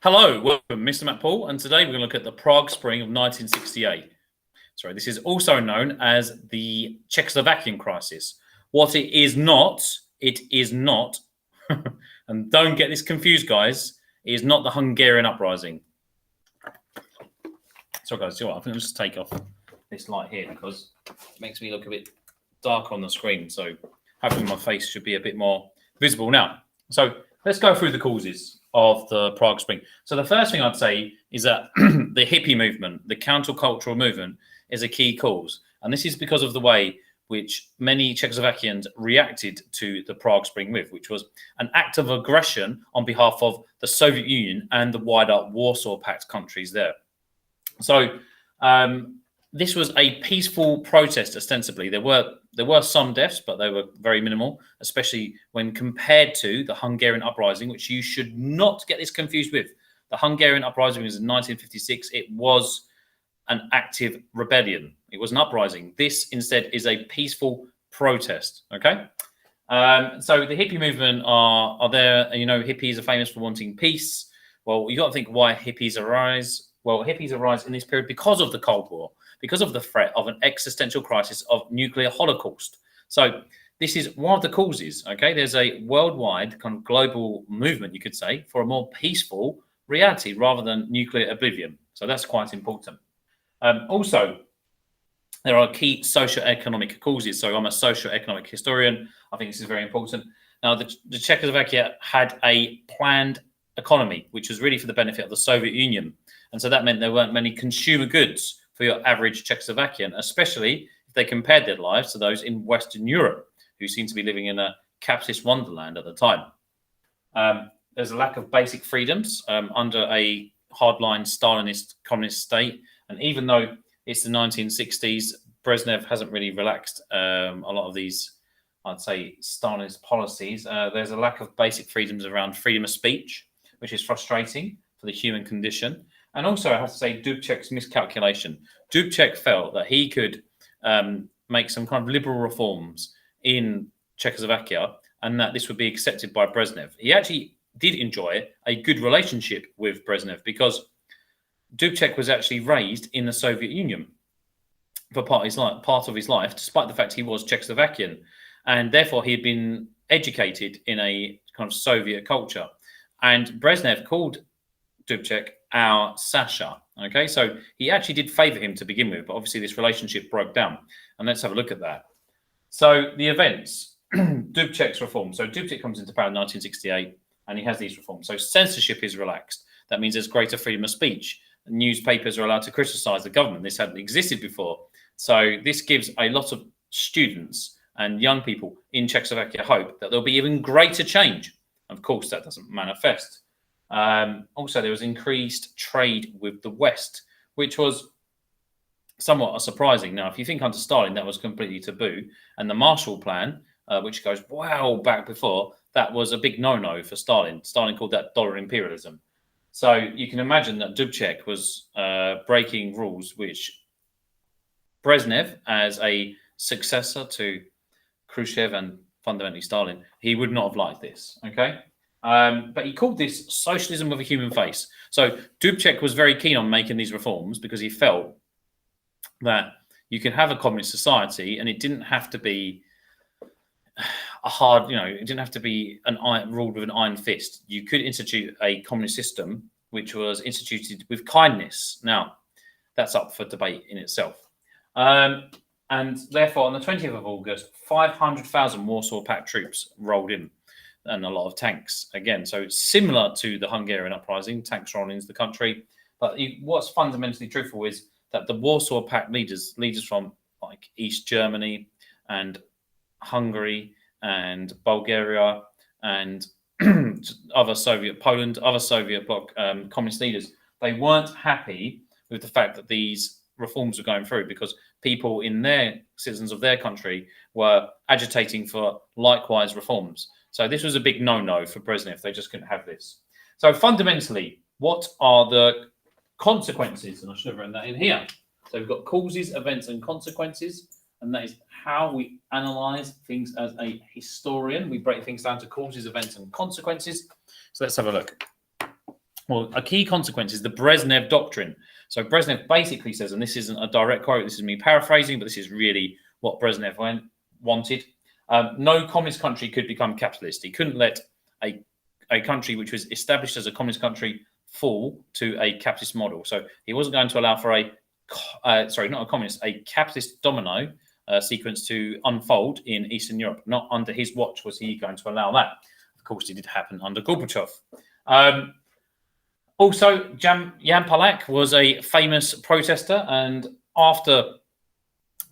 Hello, welcome, Mr. Mack-Poole, and today we're going to look at the Prague Spring of 1968. Sorry, this is also known as the Czechoslovakian crisis. What it is not, and don't get this confused, guys, it is not the Hungarian uprising. Sorry, guys, I think I'll just take off this light here because it makes me look a bit dark on the screen. So hopefully my face should be a bit more visible now. So let's go through the causes of the Prague Spring. So the first thing I'd say is that the hippie movement, the countercultural movement, is a key cause. And this is because of the way which many Czechoslovakians reacted to the Prague Spring with, which was an act of aggression on behalf of the Soviet Union and the wider Warsaw Pact countries there. So this was a peaceful protest, ostensibly. There were some deaths, but they were very minimal, especially when compared to the Hungarian uprising, which you should not get this confused with. The Hungarian uprising was in 1956. It was an active rebellion. It was an uprising. This instead is a peaceful protest. Okay. So the hippie movement are there. You know, hippies are famous for wanting peace. Well, you got to think why hippies arise. Well, hippies arise in this period because of the Cold War, because of the threat of an existential crisis of nuclear holocaust. So this is one of the causes, okay? There's a worldwide kind of global movement, you could say, for a more peaceful reality rather than nuclear oblivion. So that's quite important. Also, there are key socio-economic causes. So I'm a socio-economic historian. I think this is very important. Now, the Czechoslovakia had a planned economy, which was really for the benefit of the Soviet Union. And so that meant there weren't many consumer goods for your average Czechoslovakian, especially if they compared their lives to those in Western Europe, who seemed to be living in a capitalist wonderland at the time. There's a lack of basic freedoms under a hardline Stalinist communist state. And even though it's the 1960s, Brezhnev hasn't really relaxed a lot of these, I'd say, Stalinist policies. There's a lack of basic freedoms around freedom of speech, which is frustrating for the human condition. And also, I have to say, Dubcek's miscalculation. Dubcek felt that he could make some kind of liberal reforms in Czechoslovakia and that this would be accepted by Brezhnev. He actually did enjoy a good relationship with Brezhnev because Dubcek was actually raised in the Soviet Union for part of his life, despite the fact he was Czechoslovakian. And therefore, he had been educated in a kind of Soviet culture. And Brezhnev called Dubcek our Sasha. Okay, so he actually did favor him to begin with, but obviously this relationship broke down. And let's have a look at that. So the events, Dubcek's reform. So Dubcek comes into power in 1968 and he has these reforms. So censorship is relaxed. That means there's greater freedom of speech. Newspapers are allowed to criticize the government. This hadn't existed before. So this gives a lot of students and young people in Czechoslovakia hope that there'll be even greater change. Of course, that doesn't manifest. Also, there was increased trade with the West, which was somewhat surprising. Now, if you think under Stalin, that was completely taboo. And the Marshall Plan, which goes well back before, that was a big no-no for Stalin. Stalin called that dollar imperialism. So you can imagine that Dubcek was breaking rules, which Brezhnev, as a successor to Khrushchev and fundamentally Stalin, he would not have liked this, okay? But he called this socialism with a human face. So Dubcek was very keen on making these reforms because he felt that you could have a communist society and it didn't have to be a hard, it didn't have to be ruled with an iron fist. You could institute a communist system which was instituted with kindness. Now, that's up for debate in itself. And therefore, on the 20th of August, 500,000 Warsaw Pact troops rolled in. And a lot of tanks again. So it's similar to the Hungarian uprising, tanks rolling into the country. But what's fundamentally truthful is that the Warsaw Pact leaders from like East Germany and Hungary and Bulgaria and other Soviet bloc communist leaders, they weren't happy with the fact that these reforms were going through because people citizens of their country were agitating for likewise reforms. So this was a big no-no for Brezhnev. They just couldn't have this. So fundamentally, what are the consequences? And I should have written that in here. So we've got causes, events, and consequences. And that is how we analyze things as a historian. We break things down to causes, events, and consequences. So let's have a look. well, a key consequence is the Brezhnev doctrine. So Brezhnev basically says, and this isn't a direct quote, this is me paraphrasing, but this is really what Brezhnev wanted. No communist country could become capitalist. He couldn't let a country which was established as a communist country fall to a capitalist model. So he wasn't going to allow for a capitalist domino sequence to unfold in Eastern Europe. Not under his watch was he going to allow that. Of course, it did happen under Gorbachev. Also, Jan Palach was a famous protester, and after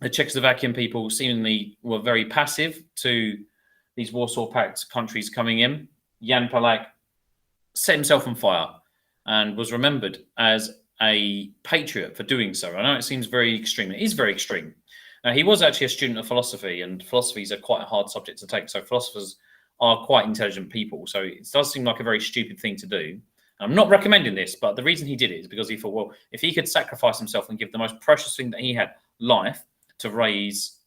the Czechoslovakian people seemingly were very passive to these Warsaw Pact countries coming in, Jan Palach set himself on fire and was remembered as a patriot for doing so. I know it seems very extreme. It is very extreme. Now, he was actually a student of philosophy, and philosophies are quite a hard subject to take. So philosophers are quite intelligent people. So it does seem like a very stupid thing to do. I'm not recommending this, but the reason he did it is because he thought, well, if he could sacrifice himself and give the most precious thing that he had, life, to raise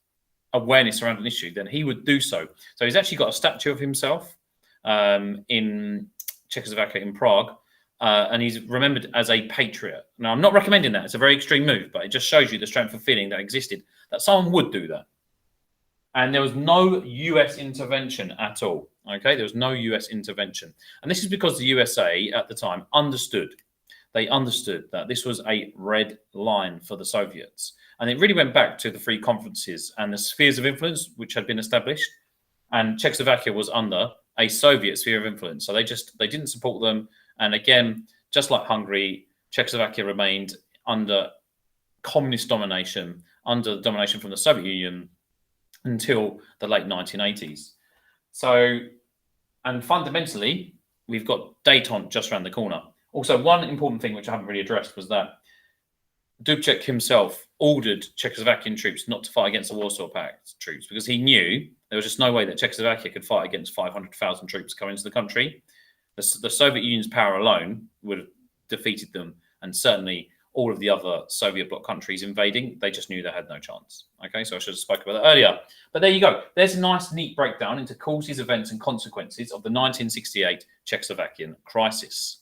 awareness around an issue, then he would do so. So he's actually got a statue of himself in Czechoslovakia, in Prague, and he's remembered as a patriot. Now, I'm not recommending that. It's a very extreme move, but it just shows you the strength of feeling that existed, that someone would do that. And there was no US intervention at all. Okay, there was no US intervention. And this is because the USA at the time understood. They understood that this was a red line for the Soviets. And it really went back to the three conferences and the spheres of influence which had been established. And Czechoslovakia was under a Soviet sphere of influence. So they didn't support them. And again, just like Hungary, Czechoslovakia remained under communist domination, under domination from the Soviet Union until the late 1980s. So, and fundamentally, we've got détente just around the corner. Also, one important thing which I haven't really addressed was that Dubcek himself ordered Czechoslovakian troops not to fight against the Warsaw Pact troops because he knew there was just no way that Czechoslovakia could fight against 500,000 troops coming into the country. The Soviet Union's power alone would have defeated them, and certainly all of the other Soviet bloc countries invading, they just knew they had no chance. Okay, so I should have spoken about that earlier. But there you go. There's a nice, neat breakdown into causes, events, and consequences of the 1968 Czechoslovakian crisis.